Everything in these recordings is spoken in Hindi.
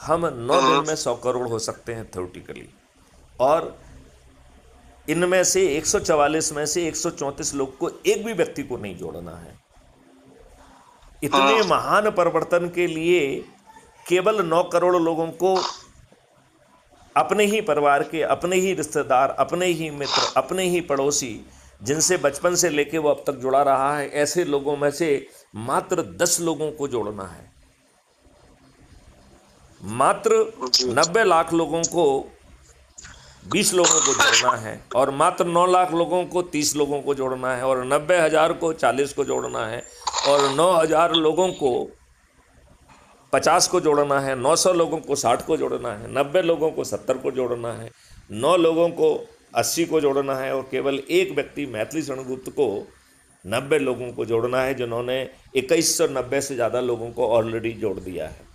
हम 9 दिन में 100 करोड़ हो सकते हैं थ्योरेटिकली। और इनमें से 144 में से 134 लोग को, एक भी व्यक्ति को नहीं जोड़ना है। इतने महान परिवर्तन के लिए केवल 9 करोड़ लोगों को, अपने ही परिवार के, अपने ही रिश्तेदार, अपने ही मित्र, अपने ही पड़ोसी, जिनसे बचपन से लेके वो अब तक जुड़ा रहा है, ऐसे लोगों में से मात्र 10 लोगों को जोड़ना है। मात्र 90 लाख लोगों को 20 लोगों को जोड़ना है, और मात्र 9 लाख लोगों को 30 लोगों को जोड़ना है, और 90,000 को 40 को जोड़ना है, और 9,000 लोगों को 50 को जोड़ना है, 900 लोगों को 60 को जोड़ना है, 90 लोगों को 70 को जोड़ना है, 9 लोगों को 80 को जोड़ना है, और केवल एक व्यक्ति मैथिली शरणगुप्त को 90 लोगों को जोड़ना है, जिन्होंने 2190 से ज़्यादा लोगों को ऑलरेडी जोड़ दिया है।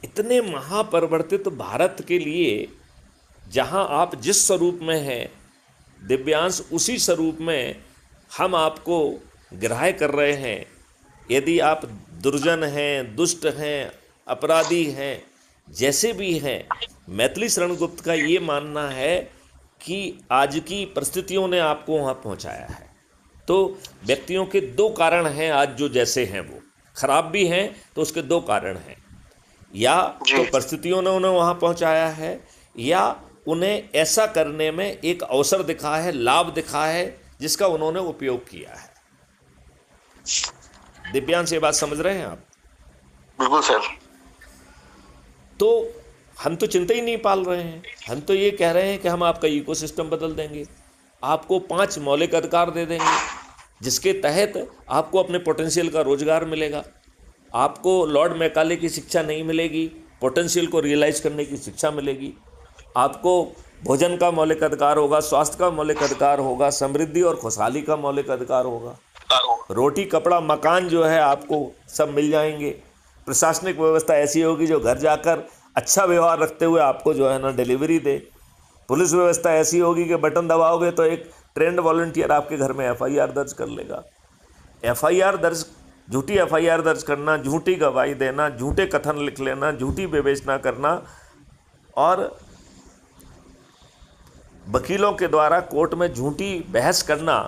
इतने महापरिवर्तित भारत के लिए, जहां आप जिस स्वरूप में हैं दिव्यांश, उसी स्वरूप में हम आपको ग्राह्य कर रहे हैं। यदि आप दुर्जन हैं, दुष्ट हैं, अपराधी हैं, जैसे भी हैं, मैथिली शरणगुप्त का ये मानना है कि आज की परिस्थितियों ने आपको वहाँ पहुँचाया है। तो व्यक्तियों के 2 कारण हैं आज जो जैसे हैं, वो खराब भी हैं, तो उसके 2 कारण हैं। या तो परिस्थितियों ने उन्हें वहाँ पहुँचाया है, या उन्हें ऐसा करने में एक अवसर दिखा है, लाभ दिखा है, जिसका उन्होंने उपयोग किया है। दिव्यांश, ये बात समझ रहे हैं आप? बिल्कुल सर। तो हम तो चिंता ही नहीं पाल रहे हैं, हम तो ये कह रहे हैं कि हम आपका इकोसिस्टम बदल देंगे, आपको 5 मौलिक अधिकार दे देंगे, जिसके तहत आपको अपने पोटेंशियल का रोजगार मिलेगा। आपको लॉर्ड मैकाले की शिक्षा नहीं मिलेगी, पोटेंशियल को रियलाइज करने की शिक्षा मिलेगी। आपको भोजन का मौलिक अधिकार होगा, स्वास्थ्य का मौलिक अधिकार होगा, समृद्धि और खुशहाली का मौलिक अधिकार होगा। रोटी, कपड़ा, मकान जो है आपको सब मिल जाएंगे। प्रशासनिक व्यवस्था ऐसी होगी जो घर जाकर अच्छा व्यवहार रखते हुए आपको जो है ना डिलीवरी दे। पुलिस व्यवस्था ऐसी होगी कि बटन दबाओगे तो एक ट्रेंड वॉलंटियर आपके घर में एफआईआर दर्ज कर लेगा। एफआईआर दर्ज, झूठी एफआईआर दर्ज करना, झूठी गवाही देना, झूठे कथन लिख लेना, झूठी विवेचना करना, और वकीलों के द्वारा कोर्ट में झूठी बहस करना,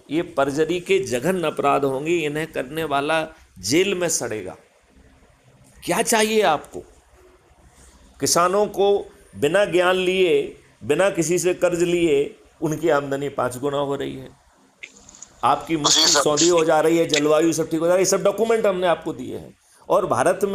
ये परजरी के जघन्य अपराध होंगे। इन्हें करने वाला जेल में सड़ेगा। क्या चाहिए आपको? किसानों को बिना ज्ञान लिए, बिना किसी से कर्ज लिए, उनकी आमदनी 5 गुना हो रही है। आपकी मुश्किल सौदी हो जा रही है, जलवायु सब ठीक हो जा रही है। सब डॉक्यूमेंट हमने आपको दिए हैं। और भारत में